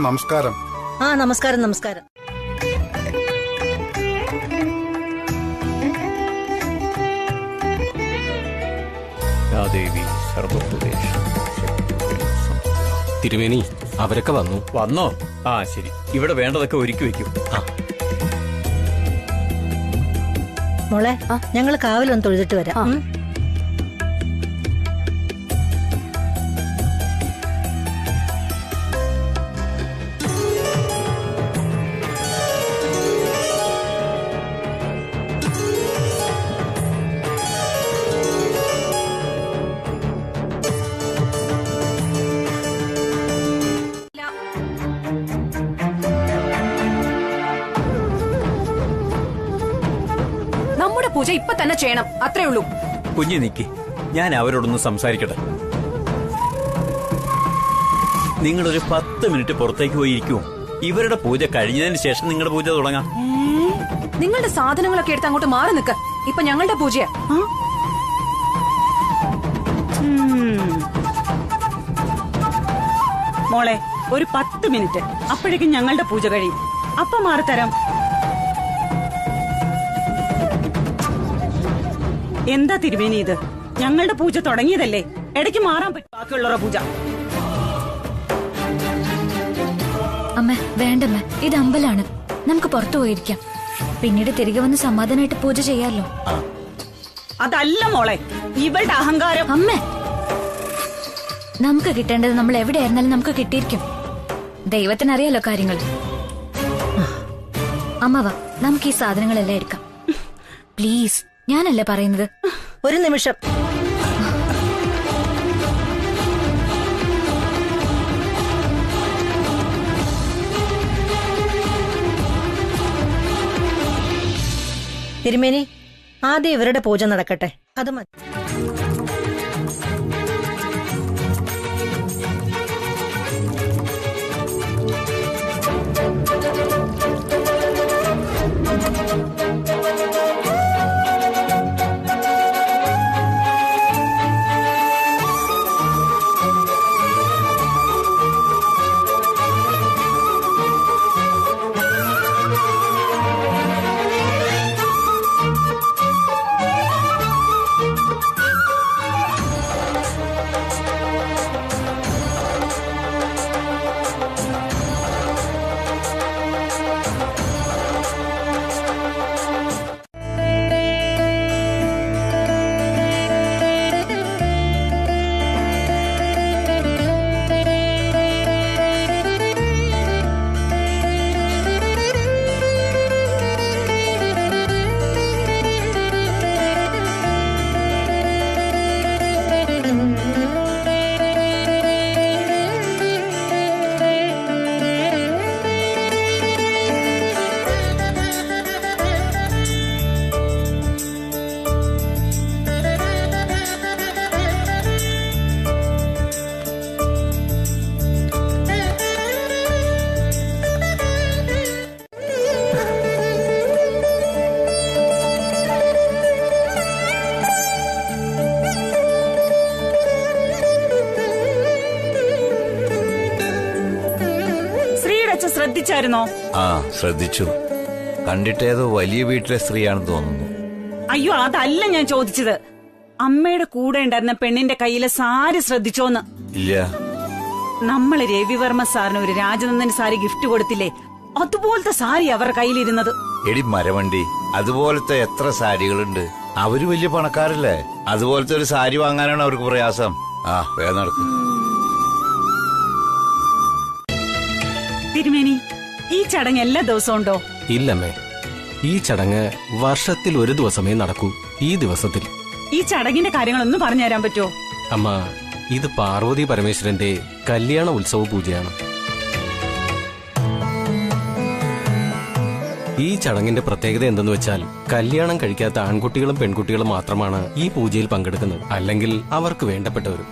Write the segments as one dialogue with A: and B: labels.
A: നമസ്കാരം.
B: നമസ്കാരം നമസ്കാരം.
C: തിരുമേനി, അവരൊക്കെ
D: വന്നോ? ശരി, ഇവിടെ വേണ്ടതൊക്കെ ഒരുക്കി വെക്കും.
B: മോളെ, ഞങ്ങള് കാവലൊന്ന് തൊഴുതിട്ട് വരാം.
E: നമ്മുടെ പൂജ ഇപ്പൊ തന്നെ ചെയ്യണം, അത്രേ ഉള്ളൂ.
D: കുഞ്ഞു നിക്ക്, ഞാൻ അവരോടൊന്ന് സംസാരിക്കട്ടെ. നിങ്ങളൊരു 10 മിനിറ്റ് പുറത്തേക്ക് പോയിരിക്കുമോ? ഇവരുടെ പൂജ കഴിഞ്ഞതിന് ശേഷം നിങ്ങളുടെ പൂജ തുടങ്ങാം.
E: നിങ്ങളുടെ സാധനങ്ങളൊക്കെ എടുത്ത് അങ്ങോട്ട് മാറി നിക്ക. ഇപ്പൊ ഞങ്ങളുടെ പൂജയാ.
F: മോളെ, ഒരു 10 മിനിറ്റ്, അപ്പോഴേക്കും ഞങ്ങളുടെ പൂജ കഴിയും. അപ്പൊ മാറിത്തരാം. എന്താ തിരുമേനി ഇത്? ഞങ്ങളുടെ പൂജ തുടങ്ങിയതല്ലേ, ഇടയ്ക്ക് മാറാൻ പറ്റും ബാക്കിയുള്ളവരുടെ പൂജ.
G: അമ്മ വേണ്ടമ്മ, ഇത് അമ്പലാണ്. നമുക്ക് പുറത്തു പോയിരിക്കാം. പിന്നീട് തിരികെ വന്ന് സമാധാനമായിട്ട് പൂജ ചെയ്യാലോ.
F: അതല്ല മോളെ, ഇവളുടെ അഹങ്കാരം.
G: അമ്മ, നമുക്ക് കിട്ടേണ്ടത് നമ്മൾ എവിടെയായിരുന്നാലും നമുക്ക് കിട്ടിയിരിക്കും. ദൈവത്തിനറിയാലോ കാര്യങ്ങൾ. അമ്മ വാ, നമുക്ക് ഈ സാധനങ്ങളെല്ലാം എടുക്കാം. പ്ലീസ്, ഞാനല്ലേ പറയുന്നത്.
B: ഒരു നിമിഷം. തിരുമേനി, ആദ്യം ഇവരുടെ പൂജ നടക്കട്ടെ, അത് മതി.
F: ശ്രദ്ധിച്ചായിരുന്നോ?
H: ശ്രദ്ധിച്ചു. കണ്ടിട്ടേതോ വലിയ വീട്ടിലെ സ്ത്രീയാണെന്ന് തോന്നുന്നു.
F: അയ്യോ, അതല്ല ഞാൻ ചോദിച്ചത്. അമ്മയുടെ കൂടെ ഉണ്ടായിരുന്ന പെണ്ണിന്റെ കയ്യിലെ സാരി ശ്രദ്ധിച്ചോന്ന്.
H: ഇല്ല.
F: നമ്മള് രവിവർമ്മ സാറിന് ഒരു രാജനന്ദൻ സാരി ഗിഫ്റ്റ് കൊടുത്തില്ലേ, അതുപോലത്തെ സാരി അവരുടെ കയ്യിലിരുന്നത്.
H: എടി മരവണ്ടി, അതുപോലത്തെ എത്ര സാരികളുണ്ട്. അവര് വലിയ പണക്കാരല്ലേ, അതുപോലത്തെ ഒരു സാരി വാങ്ങാനാണ് അവർക്ക് പ്രയാസം. വേഗം നടക്കും.
F: തിരുമേനി, ഈ ചടങ്ങ് എല്ലാ ദിവസവും ഉണ്ടോ?
C: ഇല്ലമ്മേ, ഈ ചടങ്ങ് വർഷത്തിൽ ഒരു ദിവസമേ നടക്കൂ. ഈ ദിവസത്തിൽ
F: ഈ ചടങ്ങിന്റെ കാര്യങ്ങളൊന്നും പറഞ്ഞുതരാൻ പറ്റുമോ?
C: അമ്മ, ഇത് പാർവതി പരമേശ്വരന്റെ കല്യാണ ഉത്സവ പൂജയാണ്. ഈ ചടങ്ങിന്റെ പ്രത്യേകത എന്തെന്ന് വെച്ചാൽ, കല്യാണം കഴിക്കാത്ത ആൺകുട്ടികളും പെൺകുട്ടികളും മാത്രമാണ് ഈ പൂജയിൽ പങ്കെടുക്കുന്നത്. അല്ലെങ്കിൽ അവർക്ക് വേണ്ടപ്പെട്ടവരും.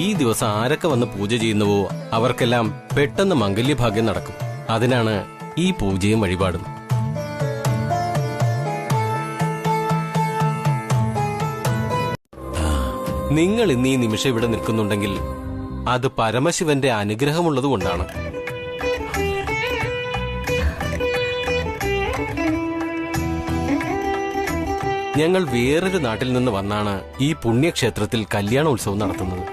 C: ഈ ദിവസം ആരൊക്കെ വന്ന് പൂജ ചെയ്യുന്നുവോ അവർക്കെല്ലാം പെട്ടെന്ന് മംഗല്യഭാഗ്യം നടക്കും. അതിനാണ് ഈ പൂജയും വഴിപാടും. നിങ്ങൾ ഇന്ന് ഈ നിമിഷം ഇവിടെ നിൽക്കുന്നുണ്ടെങ്കിൽ അത് പരമശിവന്റെ അനുഗ്രഹമുള്ളതുകൊണ്ടാണ്. ഞങ്ങൾ വേറൊരു നാട്ടിൽ നിന്ന് വന്നാണ് ഈ പുണ്യക്ഷേത്രത്തിൽ കല്യാണോത്സവം നടത്തുന്നത്.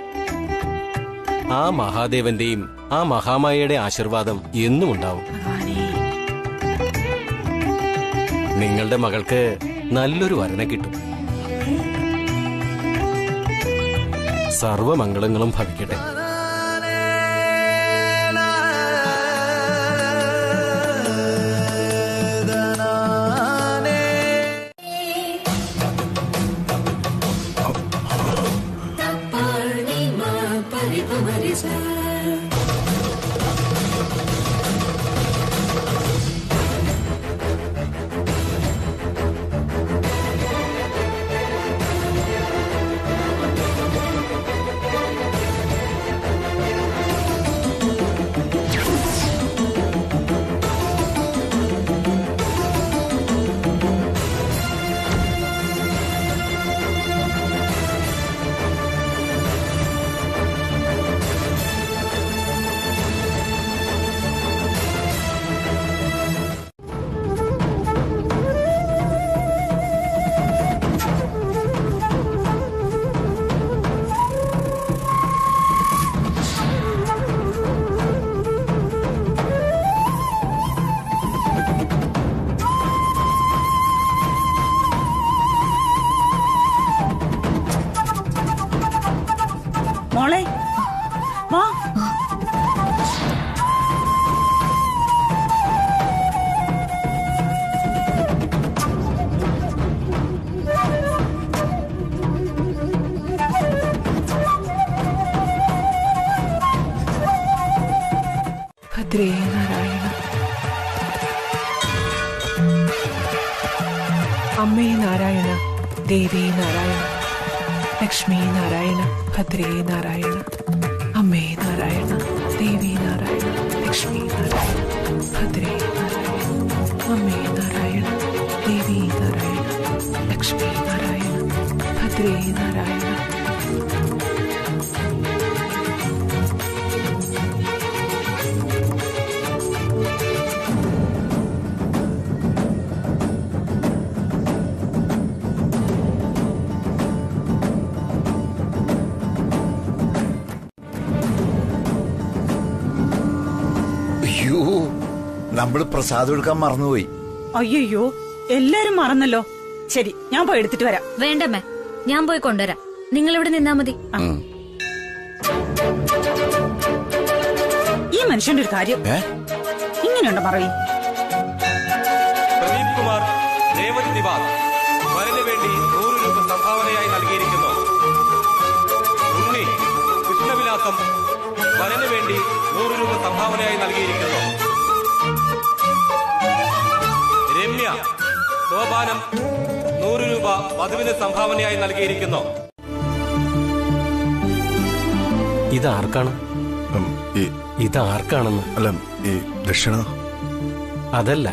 C: ആ മഹാദേവന്റെയും ആ മഹാമായയുടെ ആശീർവാദം എന്നും ഉണ്ടാവും. നിങ്ങളുടെ മകൾക്ക് നല്ലൊരു വരനെ കിട്ടും. സർവമംഗളങ്ങളും ഭവിക്കട്ടെ.
F: മോളെ വാ.
A: ഭദ്രേ നാരായണ. അമ്മേ നാരായണ, ദേവി നാരായണ, ലക്ഷ്മി നാരായണ, ഭദ്രേ നാരായണ. അമ്മേ നാരായണ, ദേവി നാരായണ, ലക്ഷ്മി നാരായണ, ഭദ്രേ നാരായണ. അമ്മേ നാരായണ, ദേവി നാരായണ, ലക്ഷ്മി നാരായണ, ഭദ്രേ നാരായണ.
H: അയ്യോ, നമ്മള് പ്രസാദം എടുക്കാൻ മറന്നുപോയി.
F: അയ്യോ, എല്ലാരും മറന്നല്ലോ. ശരി, ഞാൻ പോയി എടുത്തിട്ട് വരാം.
G: വേണ്ടമ്മേ, ഞാൻ പോയി കൊണ്ടുവരാം. നിങ്ങൾ ഇവിടെ നിന്നാ മതി.
F: ഈ മനുഷ്യന്റെ ഒരു കാര്യം ഇങ്ങനെയുണ്ടോ പറയും.
C: പ്രദീപ് കുമാർ രേവതി നിവാസ് വരന് വേണ്ടി 100 രൂപ സംഭാവനയായി നൽകിയിരിക്കുന്നു. ഉണ്ണി കൃഷ്ണവിലാസം വരന് വേണ്ടി 100 രൂപ സംഭാവനയായി നൽകിയിരിക്കുന്നു. രമ്യ സോപാനം 100 രൂപ വധുവിന് സംഭാവനയായി നൽകിയിരിക്കുന്നു. ഇതാർക്കാണ്? ഇതാർക്കാണെന്ന്
I: അല്ല, ഈ ദക്ഷിണ
C: അതല്ല,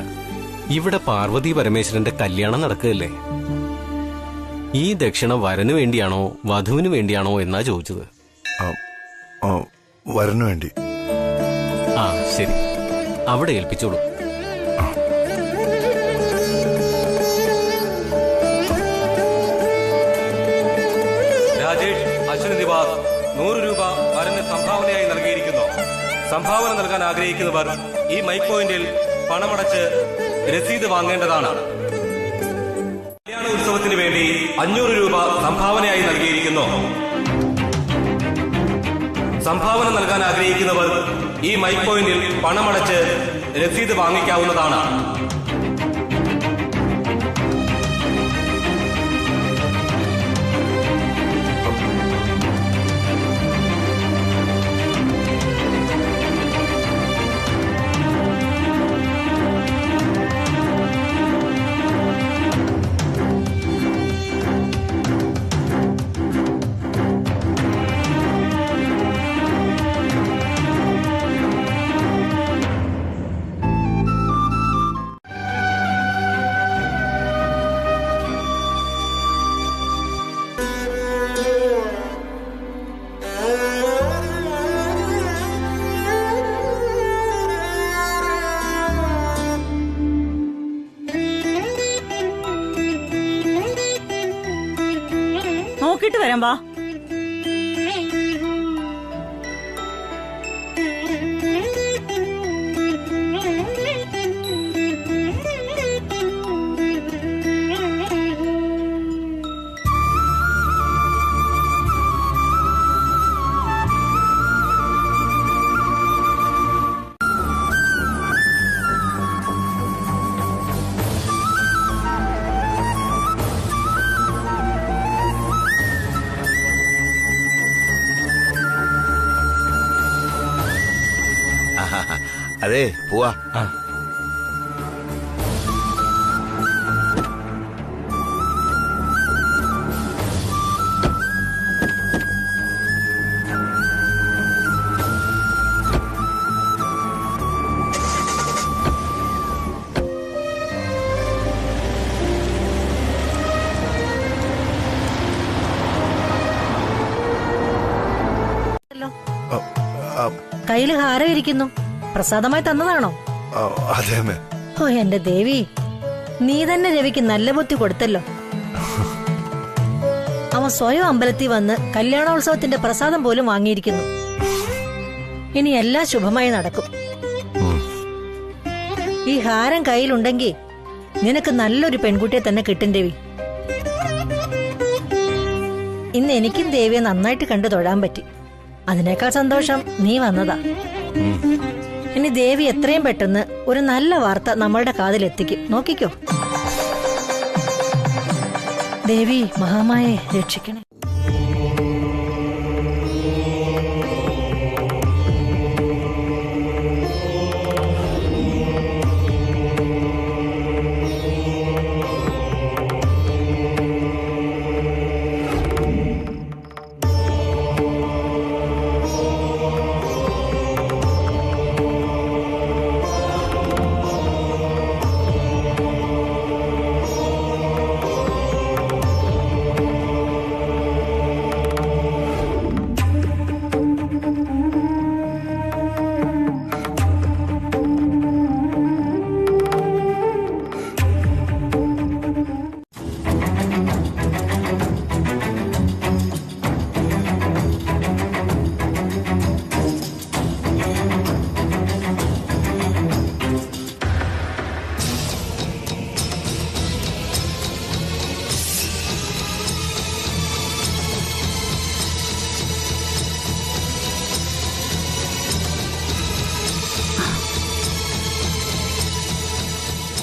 C: ഇവിടെ പാർവതി പരമേശ്വരന്റെ കല്യാണം നടക്കുകയല്ലേ. ഈ ദക്ഷിണ വരന് വേണ്ടിയാണോ വധുവിന് വേണ്ടിയാണോ എന്നാ ചോദിച്ചത്.
I: വരനു വേണ്ടി.
C: ആ ശരി, അവിടെ ഏൽപ്പിച്ചോളൂ. രാജേഷ് അശ്വിനി നിവാസ് 100 രൂപ വരന് സംഭാവനയായി നൽകിയിരിക്കുന്നു. സംഭാവന നൽകാൻ ആഗ്രഹിക്കുന്നവർ ഈ മൈക്ക് പോയിന്റിൽ പണമടച്ച് രസീത് വാങ്ങേണ്ടതാണ്. കല്യാണ ഉത്സവത്തിന് വേണ്ടി 500 രൂപ സംഭാവനയായി നൽകിയിരിക്കുന്നു. സംഭാവന നൽകാൻ ആഗ്രഹിക്കുന്നവർ ഈ മൈക്ക് പോയിന്റിൽ പണമടച്ച് രസീത് വാങ്ങിക്കാവുന്നതാണ്.
F: നോക്കിട്ട് വരാം വാ.
H: അതെ പോവാ.
B: കയ്യില് ഹാരം ഇരിക്കുന്നു. പ്രസാദമായി തന്നതാണോ?
I: അതെ.
B: ഓ എന്റെ ദേവി, നീ തന്നെ രവിക്ക് നല്ല ബുദ്ധി കൊടുത്തല്ലോ. അവൻ സ്വയം അമ്പലത്തിൽ വന്ന് കല്യാണോത്സവത്തിന്റെ പ്രസാദം പോലും വാങ്ങിയിരിക്കുന്നു. ഇനി എല്ലാം ശുഭമായി നടക്കും. ഈ ഹാരം കയ്യിലുണ്ടെങ്കിൽ നിനക്ക് നല്ലൊരു പെൺകുട്ടിയെ തന്നെ കിട്ടും രവി. ഇന്ന് എനിക്കും ദേവിയെ നന്നായിട്ട് കണ്ടു തൊഴാൻ പറ്റി. അതിനേക്കാൾ സന്തോഷം നീ വന്നതാ. ഇനി ദേവി എത്രയും പെട്ടെന്ന് ഒരു നല്ല വാർത്ത നമ്മളുടെ കാതിലെത്തിക്കും. നോക്കിക്കോ. ദേവി മഹാമായെ രക്ഷിക്കണേ.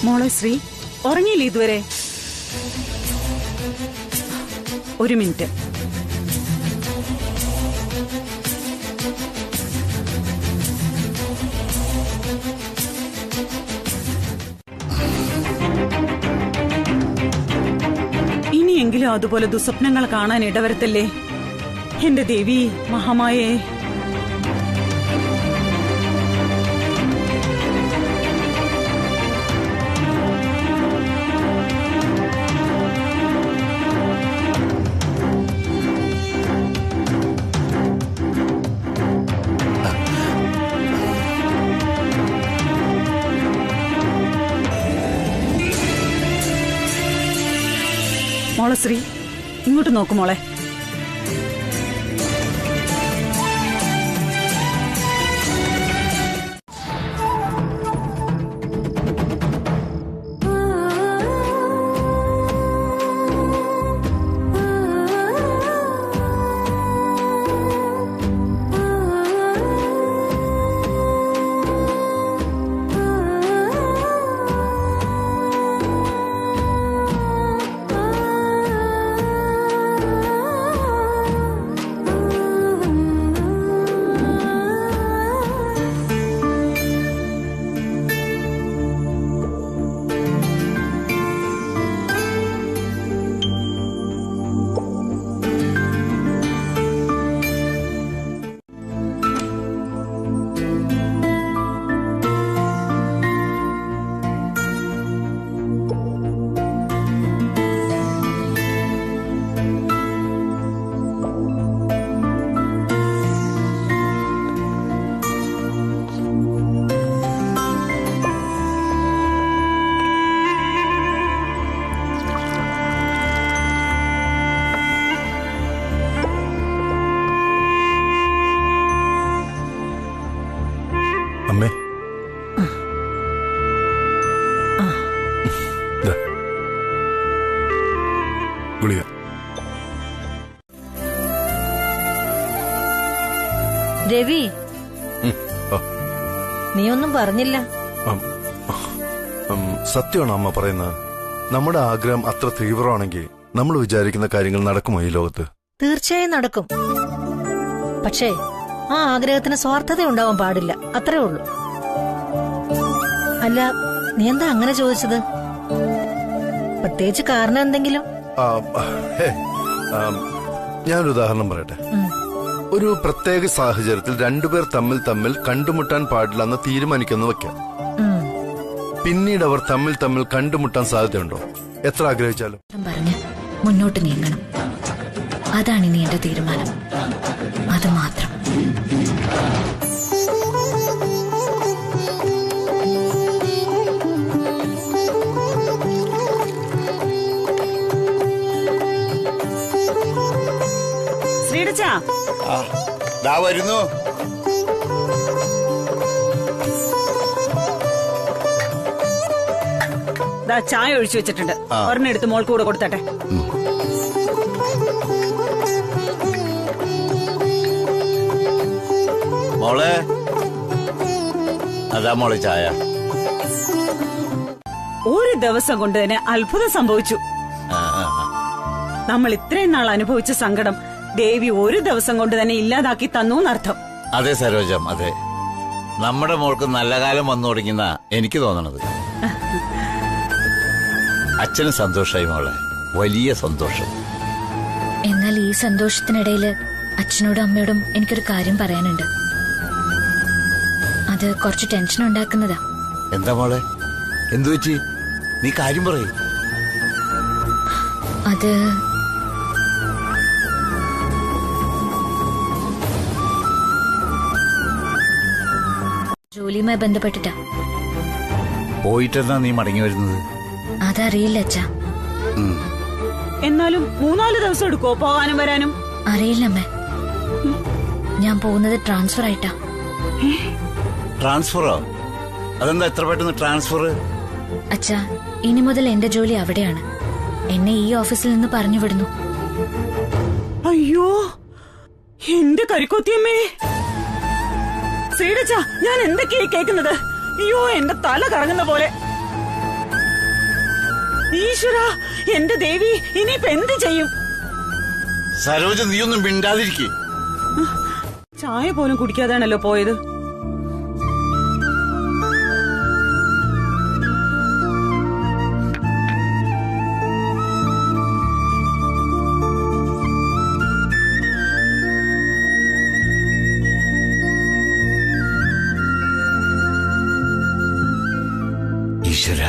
F: മോളെ ശ്രീ, ഉറങ്ങിയില്ലേ ഇതുവരെ? ഒരു മിനിറ്റ്. ഇനിയെങ്കിലും അതുപോലെ ദുസ്വപ്നങ്ങൾ കാണാൻ ഇടവരുത്തല്ലേ എന്റെ ദേവി മഹാമായേ. മോളെ ശ്രീ, ഇങ്ങോട്ട് നോക്കു മോളെ.
B: രവി,
I: ആ,
B: നീ ഒന്നും പറഞ്ഞില്ല.
I: സത്യമാണോ അമ്മ പറയുന്നത്? നമ്മുടെ ആഗ്രഹം അത്ര തീവ്രമാണെങ്കിൽ നമ്മൾ വിചാരിക്കുന്ന കാര്യങ്ങൾ നടക്കുമോ ഈ ലോകത്ത്?
B: തീർച്ചയായും നടക്കും. പക്ഷേ ആ ആഗ്രഹത്തിന് സ്വാർത്ഥത ഉണ്ടാവാൻ പാടില്ല, അത്രേ ഉള്ളൂ. അല്ല, നീ എന്താ അങ്ങനെ ചോദിച്ചത്? പ്രത്യേകിച്ച് കാരണം എന്തെങ്കിലും?
I: ഞാനൊരു ഉദാഹരണം പറയട്ടെ. ഒരു പ്രത്യേക സാഹചര്യത്തിൽ രണ്ടുപേർ തമ്മിൽ കണ്ടുമുട്ടാൻ പാടില്ലെന്ന് തീരുമാനിക്കുന്നു വെക്കാം. പിന്നീട് അവർ തമ്മിൽ കണ്ടുമുട്ടാൻ സാധ്യതയുണ്ടോ? എത്ര ആഗ്രഹിച്ചാലും
G: പറഞ്ഞ് മുന്നോട്ട് നീങ്ങണം. അതാണ് ഇനി എന്റെ തീരുമാനം. അത് മാത്രം.
F: ശ്രീടച്ചാ,
H: ദാ വരുന്നു.
F: ചായ ഒഴിച്ചു വെച്ചിട്ടുണ്ട്. ഒരെണ്ണം എടുത്ത് മോൾക്ക് കൂടെ കൊടുത്തട്ടെ.
H: മോളെ, അതാ മോളെ ചായ.
F: ഒരു ദിവസം കൊണ്ട് തന്നെ അത്ഭുതം സംഭവിച്ചു. നമ്മൾ ഇത്രയും നാൾ അനുഭവിച്ച സങ്കടം ദേവി ഒരു ദിവസം കൊണ്ട് തന്നെ ഇല്ലാതാക്കി തന്നു എന്നർത്ഥം.
H: അതെ സരോജം, അതെ. നമ്മുടെ മോൾക്ക് നല്ല കാലം വന്നു തുടങ്ങിയെന്നാ എനിക്ക് തോന്നണത്. അച്ഛന് സന്തോഷമായി മോളെ, വലിയ സന്തോഷം.
G: എന്നാൽ ഈ സന്തോഷത്തിനിടയിൽ അച്ഛനോടും അമ്മയോടും എനിക്കൊരു കാര്യം പറയാനുണ്ട്. അത് കുറച്ച് ടെൻഷൻ ഉണ്ടാക്കുന്നതാ.
H: എന്താ മോളെ, എന്തു പറ്റി? നീ കാര്യം പറയ്.
G: അത് ജോലിയുമായി ബന്ധപ്പെട്ടിട്ടാ.
H: പോയിട്ടെന്നാ നീ മടങ്ങി വരുന്നത്?
G: അതറിയില്ല അച്ഛാ.
F: എന്നാലും 3-4 ദിവസം എടുക്കോ പോകാനും വരാനും?
G: അറിയില്ലമ്മേ. ഞാൻ പോകുന്നത് ട്രാൻസ്ഫർ ആയിട്ടാ.
H: ട്രാൻസ്ഫറോ? അതെന്താ എത്ര പെട്ടെന്ന് ട്രാൻസ്ഫർ?
G: അച്ഛാ, ഇനി മുതൽ എന്റെ ജോലി അവിടെയാണ്. എന്നെ ഈ ഓഫീസിൽ നിന്ന് പറഞ്ഞു വിടുന്നു.
F: അയ്യോ, എന്റെ കരിക്കൊത്തിയമ്മേ. ശ്രീടച്ചാ, ഞാൻ എന്തൊക്കെയായി കേൾക്കുന്നത്? അയ്യോ, എന്റെ തല കറങ്ങുന്ന പോലെ. ഈശ്വര, എന്റെ ദേവി, ഇനിയിപ്പോ എന്ത് ചെയ്യും?
H: സരോജ, നീയൊന്നും മിണ്ടാതിരിക്കേ.
F: ചായ പോലും കുടിക്കാതാണല്ലോ പോയത്.
H: ഈശ്വര,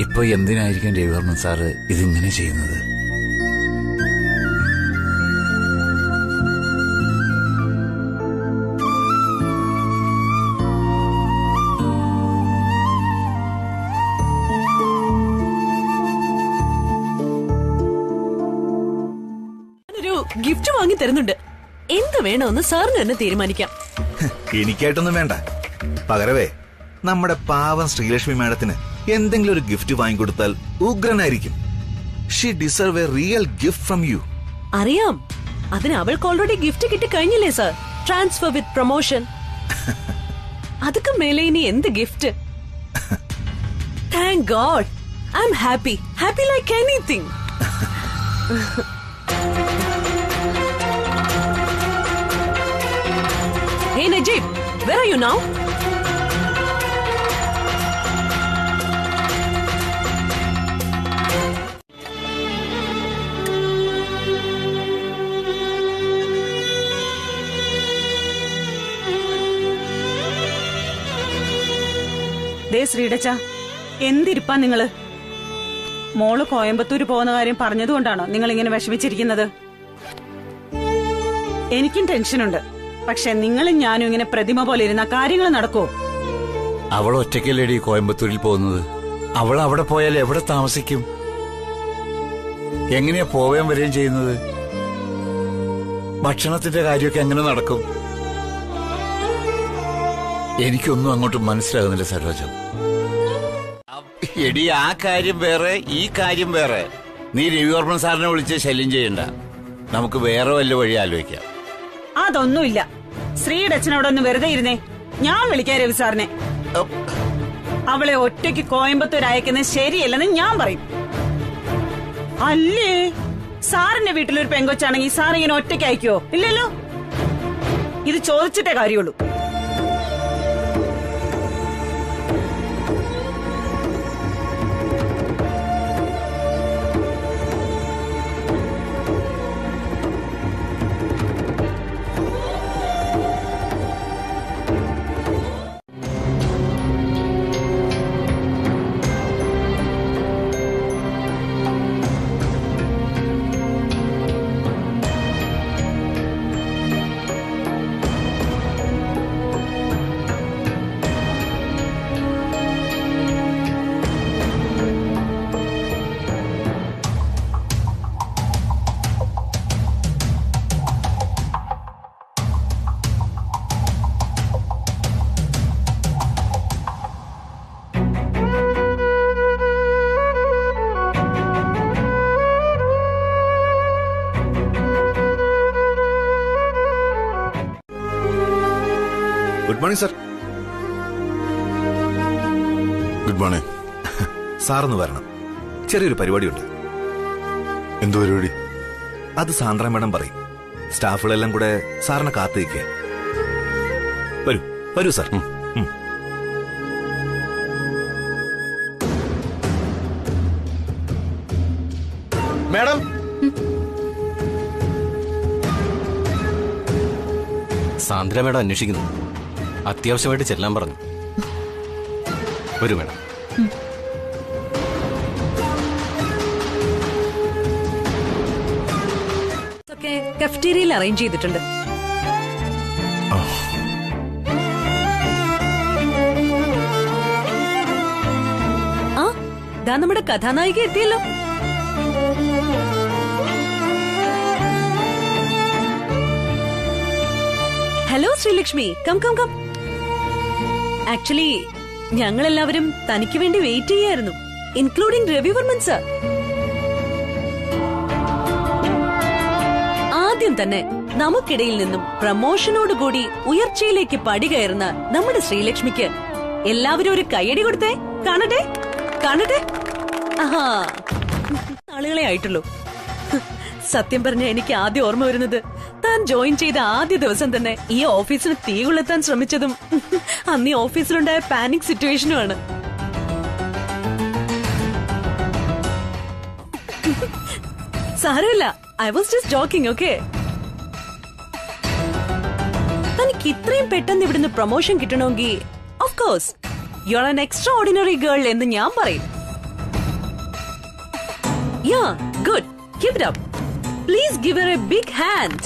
H: ഇപ്പൊ എന്തിനായിരിക്കും രവിവർമ്മൻ സാറ് ഇതിങ്ങനെ ചെയ്യുന്നത്?
J: ഞാനൊരു ഗിഫ്റ്റ് വാങ്ങി തരുന്നുണ്ട്. എന്ത് വേണമെന്ന് സാറിന് തന്നെ തീരുമാനിക്കാം.
K: എനിക്കായിട്ടൊന്നും വേണ്ട. പകരവേ നമ്മുടെ പാവം ശ്രീലക്ഷ്മി മാഡത്തിന് എന്തെങ്കിലും ഒരു ഗിഫ്റ്റ് വാങ്ങിക്കൊടുത്താൽ ഉഗ്രനായിരിക്കും. She deserve a real gift from you.
J: അറിയാം, അതിന് അവൾക്ക് ഓൾറെഡി ഗിഫ്റ്റ് കിട്ടി കഴിഞ്ഞില്ലേ സാർ? Transfer with promotion. അതൊക്കെ മേലെ ഇനി എന്ത് gift? Thank God, I am happy, happy like anything. Hey Najib, where are you now?
F: ദേ ശ്രീടച്ച, എന്തിരിപ്പാ നിങ്ങള്? മോള് കോയമ്പത്തൂര് പോകുന്ന കാര്യം പറഞ്ഞതുകൊണ്ടാണോ നിങ്ങൾ ഇങ്ങനെ വിഷമിച്ചിരിക്കുന്നത്? എനിക്കും ടെൻഷനുണ്ട്. പക്ഷെ നിങ്ങളും ഞാനും ഇങ്ങനെ പ്രതിമ പോലെ ഇരുന്ന കാര്യങ്ങൾ നടക്കുമോ?
H: അവൾ ഒറ്റയ്ക്കല്ലേടി കോയമ്പത്തൂരിൽ പോകുന്നത്. അവൾ അവിടെ പോയാൽ എവിടെ താമസിക്കും? എങ്ങനെയാ പോവുകയും വരികയും ചെയ്യുന്നത്? ഭക്ഷണത്തിന്റെ കാര്യമൊക്കെ എങ്ങനെ നടക്കും? എനിക്കൊന്നും അങ്ങോട്ട് മനസ്സിലാകുന്നില്ല സരോജം. എടി, ആ കാര്യം വേറെ, ഈ കാര്യം വേറെ. നീ രവിവർമ്മൻ സാറിനെ വിളിച്ച് ശല്യം ചെയ്യണ്ട. നമുക്ക് വേറെ വല്ല വഴി ആലോചിക്കാം.
F: അതൊന്നുമില്ല. ശ്രീയുടെ അച്ഛൻ അവിടെ ഒന്ന് വെറുതെ ഇരുന്നേ. ഞാൻ വിളിക്കാം രവി സാറിനെ. അവളെ ഒറ്റയ്ക്ക് കോയമ്പത്തൂർ അയക്കുന്നത് ശരിയല്ലെന്ന് ഞാൻ പറയും. അല്ലേ സാറിന്റെ വീട്ടിലൊരു പെങ്കൊച്ചാണെങ്കിൽ സാർ ഇങ്ങനെ ഒറ്റയ്ക്ക് അയക്കുവോ? ഇല്ലല്ലോ. ഇത് ചോദിച്ചിട്ടേ കാര്യമുള്ളൂ.
K: Good morning sir.
I: Good morning.
K: സാറൊന്ന് വരണം, ചെറിയൊരു പരിപാടിയുണ്ട്.
I: എന്ത് പരിപാടി?
K: അത് സാന്ദ്ര മാഡം പറയും. സ്റ്റാഫുകളെല്ലാം കൂടെ സാറിനെ കാത്തു നിൽക്കുക. വരൂ വരൂ സാർ.
I: മാഡം,
C: സാന്ദ്ര മേഡം അന്വേഷിക്കുന്നു. അത്യാവശ്യമായിട്ട് ചെല്ലാൻ പറഞ്ഞു. വരൂ മേഡം.
J: ഒക്കെ കഫറ്റീരിയയിൽ അറേഞ്ച് ചെയ്തിട്ടുണ്ട്. ആ ദാ നമ്മുടെ കഥാനായിക എത്തിയല്ലോ. Hello Sreelakshmi, come come come. Actually ഞങ്ങളെല്ലാവരും തനിക്ക് വേണ്ടി വെയിറ്റ് ചെയ്യായിരുന്നു, ഇൻക്ലൂഡിംഗ് രവിവർമ്മൻ സർ. ആദ്യം തന്നെ നമുക്കിടയിൽ നിന്നും പ്രമോഷനോടുകൂടി ഉയർച്ചയിലേക്ക് പടികയറുന്ന നമ്മുടെ ശ്രീലക്ഷ്മിക്ക് എല്ലാവരും ഒരു കയ്യടി കൊടുത്തേ. കാണട്ടെ കാണട്ടെ. ആഹാ, ആളുകളെ ആയിട്ടുള്ളൂ. സത്യം പറഞ്ഞ എനിക്ക് ആദ്യം ഓർമ്മ വരുന്നത് താൻ ജോയിൻ ചെയ്ത ആദ്യ ദിവസം തന്നെ ഈ ഓഫീസിന് തീ കൊളുത്താൻ ശ്രമിച്ചതും അന്ന് ഈ ഓഫീസിലുണ്ടായ പാനിക് സിറ്റുവേഷനുമാണ്. സാരമില്ല, I was just joking. Okay, തനിക്ക് ഇത്രയും പെട്ടെന്ന് ഇവിടുന്ന് പ്രൊമോഷൻ കിട്ടണമെങ്കിൽ of course you are an extraordinary girl എന്ന് ഞാൻ പറയും. Yeah, good, keep it up. Please give her a big hand.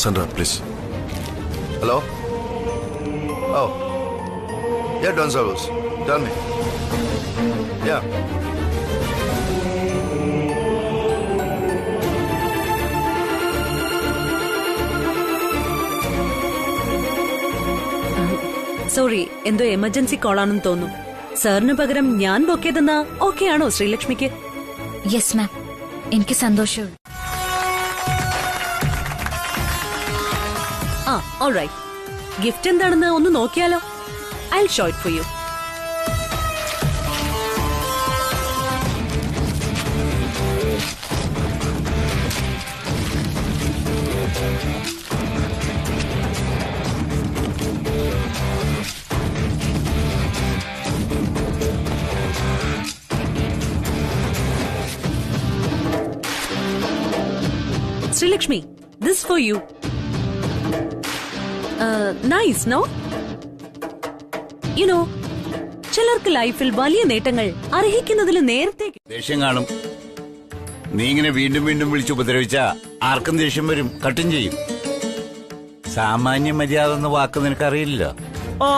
I: Sandra, please. Hello? Oh. Yeah, Don Salvos. Tell me. Yeah.
J: Sorry, എന്തോ emergency കോളാണെന്ന് തോന്നുന്നു. സാറിന് പകരം ഞാൻ bouquet തന്നാ okay ആണോ ശ്രീലക്ഷ്മിക്ക്?
G: യെസ് മാം, എനിക്ക് സന്തോഷമുള്ളൂ.
J: ആ, ഓൾറൈറ്റ്. ഗിഫ്റ്റ് എന്താണെന്ന് ഒന്ന് നോക്കിയാലോ? I show it for you. Sreelakshmi, this for you. Nice no? You know, ചിലർക്ക് ലൈഫിൽ വലിയ നേട്ടങ്ങൾ അർഹിക്കുന്നതിൽ നേരത്തെ
H: ദേഷ്യം കാണും. നീ ഇങ്ങനെ വീണ്ടും വീണ്ടും വിളിച്ച് ഉപദ്രവിച്ച ആർക്കും ദേഷ്യം വരും, കട്ടും ചെയ്യും. സാമാന്യ മര്യാദ എന്ന വാക്ക് നിനക്കറിയില്ല.
F: ഓ,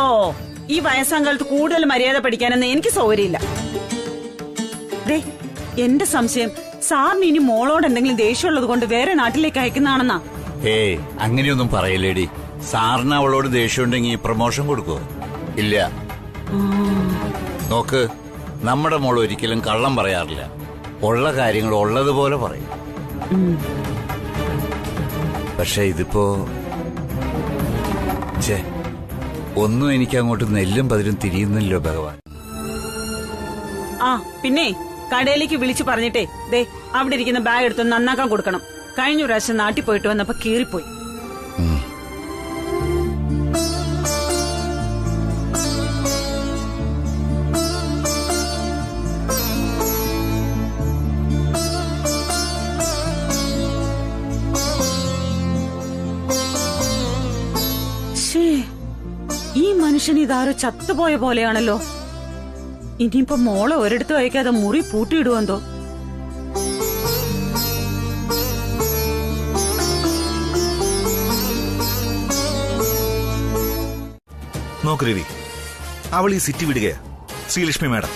F: ഈ വയസ്സാങ്കാലത്ത് കൂടുതൽ മര്യാദ പഠിക്കാനെന്ന് എനിക്ക് സൗകര്യമില്ല. ദേ, എന്റെ സംശയം സാറിന് ഇനി മോളോട് എന്തെങ്കിലും ദേഷ്യമുള്ളത് കൊണ്ട് വേറെ നാട്ടിലേക്ക് അയക്കുന്നതാണെന്നാ.
H: ഏയ്, അങ്ങനെയൊന്നും പറയില്ലേടി. സാറിന് അവളോട് ദേഷ്യമുണ്ടെങ്കിൽ പ്രൊമോഷൻ കൊടുക്കുവോ? ഇല്ല. നോക്ക്, നമ്മുടെ മോൾ ഒരിക്കലും കള്ളം പറയാറില്ല. ഉള്ള കാര്യങ്ങൾ ഉള്ളതുപോലെ പറയും. പക്ഷെ ഇതിപ്പോ ഒന്നും എനിക്ക് അങ്ങോട്ട് നെല്ലും പതിരും തിരിയുന്നില്ലോ ഭഗവാൻ.
F: ആ പിന്നെ കടയിലേക്ക് വിളിച്ചു പറഞ്ഞിട്ടേ ദേ അവിടെ ഇരിക്കുന്ന ബാഗ് എടുത്ത് നന്നാക്കാൻ കൊടുക്കണം. കഴിഞ്ഞ പ്രാവശ്യം നാട്ടിൽ പോയിട്ട് വന്നപ്പോ കീറിപ്പോയി. ഈ മനുഷ്യൻ ഇതാരോ ചത്തുപോയ പോലെയാണല്ലോ. ഇനിയിപ്പോ മോളെ ഒരിടത്തും അയക്കാതെ മുറി പൂട്ടിയിടുവെന്തോ.
K: നോക്ക് രവി, അവൾ ഈ സിറ്റി വിടുകയാ. ശ്രീലക്ഷ്മി മാഡം,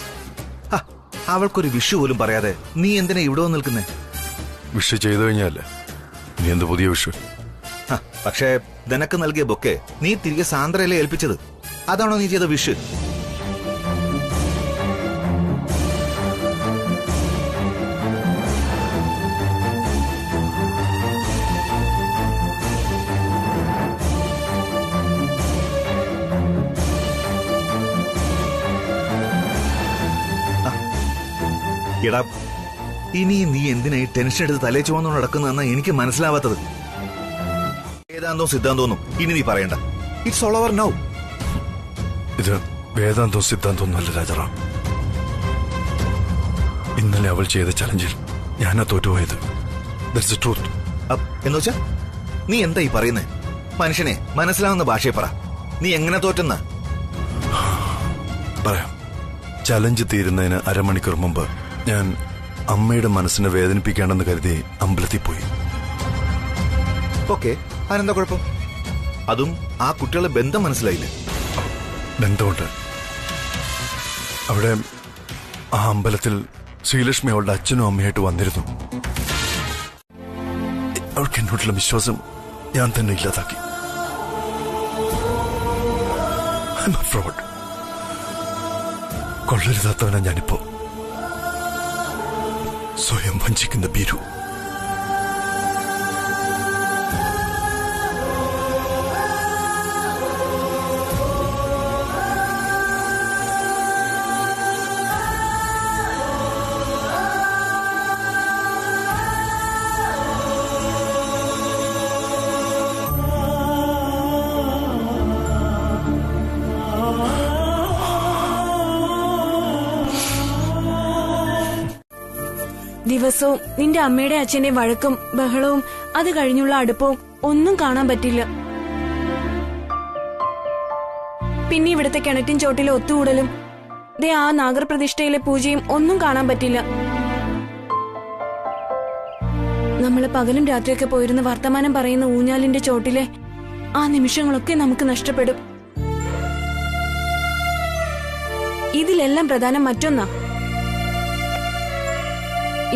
K: അവൾക്കൊരു വിഷു പോലും പറയാതെ നീ എന്തിനാ ഇവിടെ വന്ന് നിൽക്കുന്നേ?
I: വിഷു ചെയ്തു കഴിഞ്ഞാലേ ഇനി എന്ത് പുതിയ വിഷു?
K: പക്ഷേ നിനക്ക് നൽകിയ ബൊക്കെ നീ തിരികെ സാന്ദ്രയല്ലേ ഏൽപ്പിച്ചത്? അതാണോ നീ ചെയ്ത വിഷ്? എടാ, ഇനി നീ എന്തിനായി ടെൻഷൻ എടുത്ത് തലേ ചുവന്നു നടക്കുന്നതെന്നാ എനിക്ക് മനസ്സിലാവാത്തത്. വേദാന്തവും സിദ്ധാന്തവും ഇനി നീ പറയണ്ട. It's all over now.
I: ഇത് വേദാന്തവും സിദ്ധാന്തവും അല്ല രാജറാം. ഇന്നലെ അവൾ ചെയ്ത ചലഞ്ചിൽ ഞാനാ തോറ്റുപോയത്. That's the truth.
K: എന്നുവെച്ചാ നീ എന്താ ഈ പറയുന്നേ? മനുഷ്യനെ മനസ്സിലാവുന്ന ഭാഷയെ പറ. നീ എങ്ങനെ തോറ്റെന്ന?
I: പറയാം. ചലഞ്ച് തീരുന്നതിന് അരമണിക്കൂർ മുമ്പ് ഞാൻ അമ്മയുടെ മനസ്സിനെ വേദനിപ്പിക്കാണെന്ന് കരുതി അമ്പലത്തിൽ പോയി.
K: ഓക്കെ, അതിനെന്താ കുഴപ്പം? അതും ആ കുട്ടികളെ ബന്ധം മനസ്സിലായില്ലേ?
I: ബന്ധമുണ്ട്. അവിടെ ആ അമ്പലത്തിൽ ശ്രീലക്ഷ്മി അവളുടെ അച്ഛനും അമ്മയായിട്ട് വന്നിരുന്നു. അവൾക്ക് എന്നോടുള്ള വിശ്വാസം ഞാൻ തന്നെ ഇല്ലാതാക്കി. ഫ്രോഡ്. കൊള്ളരുതാത്തവനാ ഞാനിപ്പോ. സ്വയം വഞ്ചിക്കുന്ന ബീരു.
E: ദിവസവും നിന്റെ അമ്മയുടെ അച്ഛന്റെ വഴക്കും ബഹളവും അത് കഴിഞ്ഞുള്ള അടുപ്പവും ഒന്നും കാണാൻ പറ്റില്ല. പിന്നെ ഇവിടുത്തെ കിണറ്റിൻ ചോട്ടിലെ ഒത്തുകൂടലും ദേ ആ നാഗർപ്രതിഷ്ഠയിലെ പൂജയും ഒന്നും കാണാൻ പറ്റില്ല. നമ്മള് പകലും രാത്രിയൊക്കെ പോയിരുന്ന വർത്തമാനം പറയുന്ന ഊഞ്ഞാലിന്റെ ചോട്ടിലെ ആ നിമിഷങ്ങളൊക്കെ നമുക്ക് നഷ്ടപ്പെടും. ഇതിലെല്ലാം പ്രധാനം മറ്റൊന്നാ.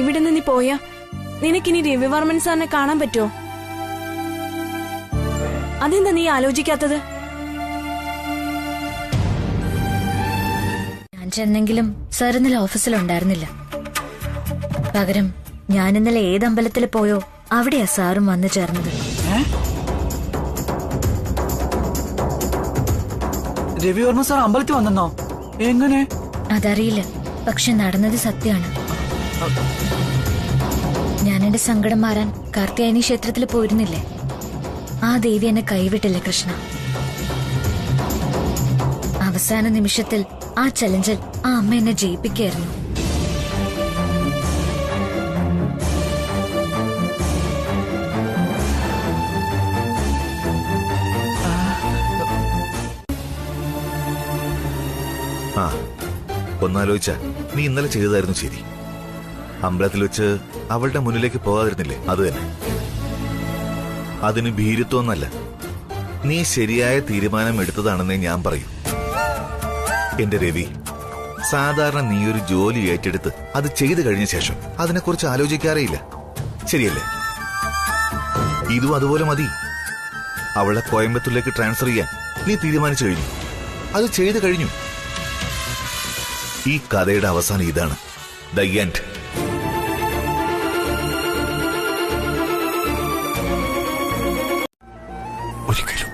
E: ഇവിടെ നിന്ന് നീ പോയാ നിനക്കിനി രവിവർമ്മൻ സാറിനെ കാണാൻ പറ്റുമോ? അതെന്താ നീ ആലോചിക്കാത്തത്?
G: ഞാൻ ചെന്നെങ്കിലും സാർ ഇന്നലെ ഓഫീസിലുണ്ടായിരുന്നില്ല. പകരം ഞാൻ ഇന്നലെ ഏത് അമ്പലത്തിൽ പോയോ അവിടെയാ സാറും വന്നു ചേർന്നത്.
L: രവിവർമ്മ സാർ അമ്പലത്തിൽ വന്നെന്നോ? എങ്ങനെ?
G: അതറിയില്ല, പക്ഷെ നടന്നത് സത്യമാണ്. ഞാൻ എന്റെ സങ്കടം മാറാൻ കാർത്യായനി ക്ഷേത്രത്തിൽ പോയിരുന്നില്ലേ? ആ ദേവി എന്നെ കൈവിട്ടില്ല കൃഷ്ണ. അവസാന നിമിഷത്തിൽ ആ ചലഞ്ചിൽ ആ അമ്മ എന്നെ ജയിപ്പിക്കായിരുന്നു.
K: ആ ഒന്നാലോചിച്ച നീ ഇന്നലെ ചെയ്തതായിരുന്നു ശരി. അമ്പലത്തിൽ വെച്ച് അവളുടെ മുന്നിലേക്ക് പോകാതിരുന്നില്ലേ, അത് തന്നെ. അതിന് ഭീരുത്വമൊന്നല്ല, നീ ശരിയായ തീരുമാനം എടുത്തതാണെന്നേ ഞാൻ പറയൂ. എന്റെ രവി, സാധാരണ നീ ഒരു ജോലി ഏറ്റെടുത്ത് അത് ചെയ്തു കഴിഞ്ഞ ശേഷം അതിനെക്കുറിച്ച് ആലോചിക്കാറേയില്ല, ശരിയല്ലേ? ഇതും അതുപോലെ മതി. അവളെ കോയമ്പത്തൂരിലേക്ക് ട്രാൻസ്ഫർ ചെയ്യാൻ നീ തീരുമാനിച്ചു കഴിഞ്ഞു, അത് ചെയ്തു കഴിഞ്ഞു. ഈ കഥയുടെ അവസാനം ഇതാണ്, ദ എൻഡ്.
I: ഒരിക്കലും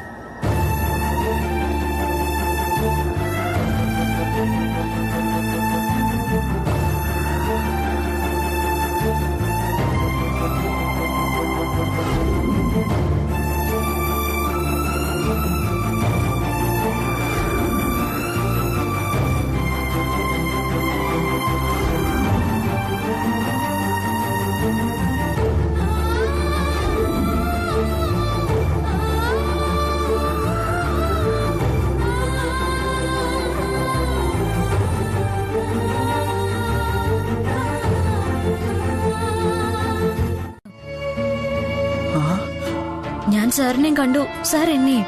G: ഞാൻ സാറിനെയും കണ്ടു, സാർ എന്നെയും.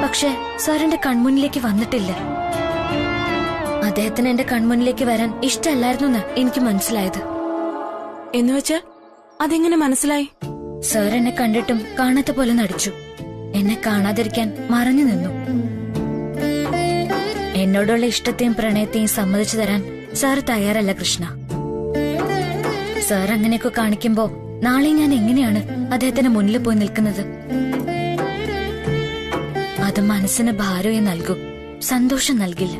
G: പക്ഷെ സാറിന്റെ കൺമുന്നിലേക്ക് വന്നിട്ടില്ല. അദ്ദേഹത്തിന് എന്റെ കൺമുന്നിലേക്ക് വരാൻ ഇഷ്ടമല്ലായിരുന്നു എനിക്ക് മനസ്സിലായത്.
E: എന്നുവെച്ചാൽ അതെങ്ങനെ മനസ്സിലായി?
G: സാർ എന്നെ കണ്ടിട്ടും കാണാത്ത പോലെ നടിച്ചു. എന്നെ കാണാതിരിക്കാൻ മറഞ്ഞു നിന്നു. എന്നോടുള്ള ഇഷ്ടത്തെയും പ്രണയത്തെയും സമ്മതിച്ചു തരാൻ സാർ തയ്യാറല്ല കൃഷ്ണ. സാർ അങ്ങനെയൊക്കെ കാണിക്കുമ്പോ നാളെ ഞാൻ എങ്ങനെയാണ് അദ്ദേഹത്തിന് മുന്നിൽ പോയി നിൽക്കുന്നത്? അത് മനസ്സിന് ഭാരമേ നൽകൂ, സന്തോഷം നൽകില്ല.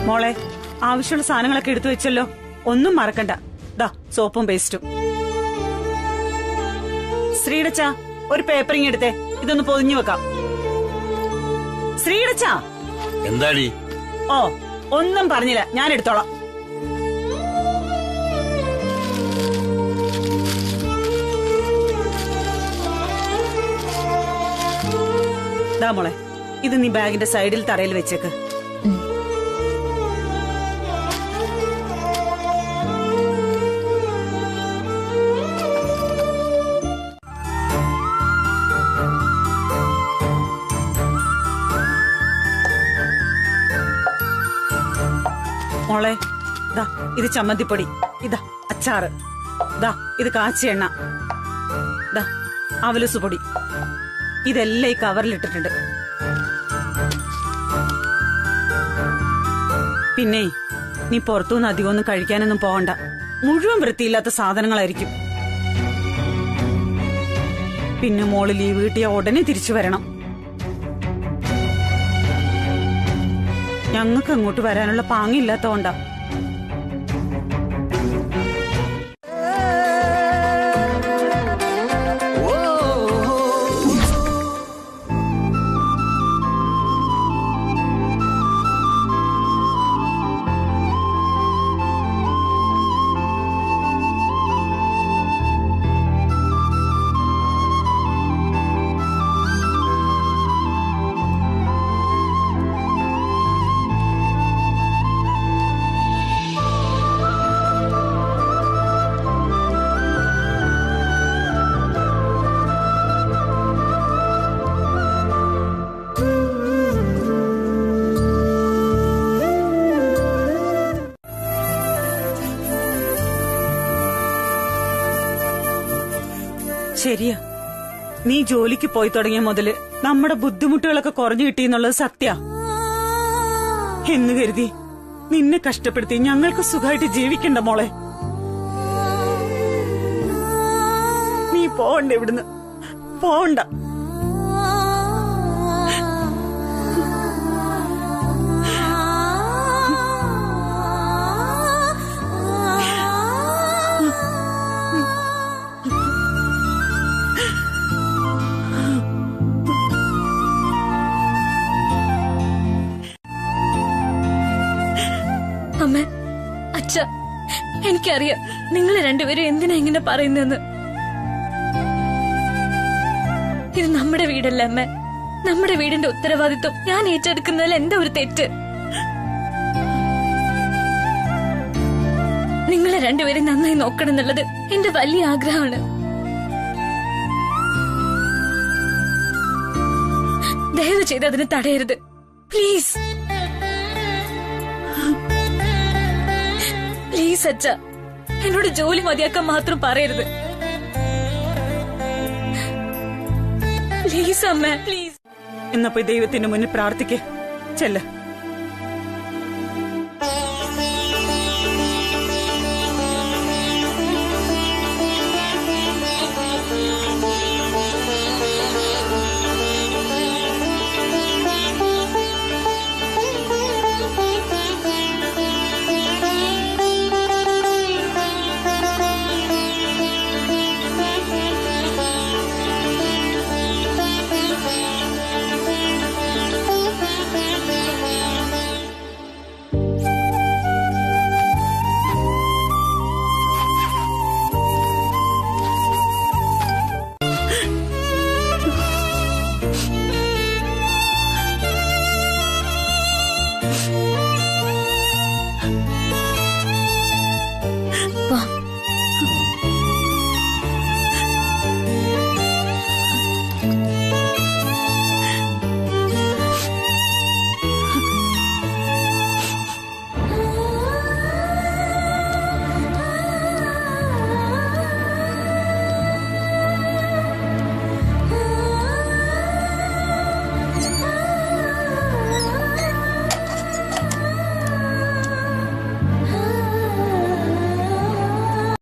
F: മോളെ, ആവശ്യമുള്ള സാധനങ്ങളൊക്കെ എടുത്തു വെച്ചല്ലോ, ഒന്നും മറക്കണ്ട. ദാ സോപ്പും പേസ്റ്റും. ശ്രീടച്ച, ഒരു പേപ്പറിങ് എടുത്തേ, ഇതൊന്ന് പൊതിഞ്ഞു വെക്കാം. ശ്രീടച്ച.
H: എന്താടി?
F: ഓ, ഒന്നും പറഞ്ഞില്ല, ഞാൻ എടുത്തോളാം. ദാ മോളെ, ഇത് നീ ബാഗിന്റെ സൈഡിൽ തറയിൽ വെച്ചേക്ക്. മോളെ, ദാ ഇത് ചമ്മന്തിപ്പൊടി, ഇതാ അച്ചാറ്, ദാ ഇത് കാച്ചിയ എണ്ണ, ദാ അവലസ് പൊടി, ഇതെല്ലാം ഈ കവറിലിട്ടിട്ടുണ്ട്. പിന്നെ നീ പുറത്തുനിന്ന് അധികമൊന്നും കഴിക്കാനൊന്നും പോകണ്ട. മുഴുവൻ വൃത്തിയില്ലാത്ത സാധനങ്ങളായിരിക്കും. പിന്നെ മോള് ലീവ് കിട്ടിയ ഉടനെ തിരിച്ചു വരണം. ഞങ്ങൾക്ക് അങ്ങോട്ട് വരാനുള്ള പാങ്ങില്ലാത്തോണ്ടാ. ശരിയാ, നീ ജോലിക്ക് പോയി തുടങ്ങിയ മുതല് നമ്മുടെ ബുദ്ധിമുട്ടുകളൊക്കെ കുറഞ്ഞു കിട്ടിയെന്നുള്ളത് സത്യ. എന്ന് കരുതി നിന്നെ കഷ്ടപ്പെടുത്തി ഞങ്ങൾക്ക് സുഖമായിട്ട് ജീവിക്കണ്ട മോളെ. നീ പോണ്ട ഇവിടുന്ന്, പോണ്ട.
G: അമ്മ, അച്ഛ, എനിക്കറിയാം നിങ്ങൾ രണ്ടുപേരും എന്തിനാ ഇങ്ങനെ പറയുന്നെന്ന്. ഇത് നമ്മുടെ വീടല്ല അമ്മ. നമ്മുടെ വീടിന്റെ ഉത്തരവാദിത്വം ഞാൻ ഏറ്റെടുക്കുന്നതിൽ എന്താ ഒരു തെറ്റ്? നിങ്ങളെ രണ്ടുപേരും നന്നായി നോക്കണം എന്നുള്ളത് എന്റെ വലിയ ആഗ്രഹമാണ്. ദയവ് ചെയ്ത് അതിന് തടയരുത്, പ്ലീസ്. പ്ലീസ് അച്ഛ, എന്നോട് ജോലി മതിയാക്കാൻ മാത്രം പറയരുത്. പ്ലീസ് അമ്മ, പ്ലീസ്.
F: എന്നപ്പോ ദൈവത്തിന്റെ മുന്നിൽ പ്രാർത്ഥിക്കേ ചെല്ല.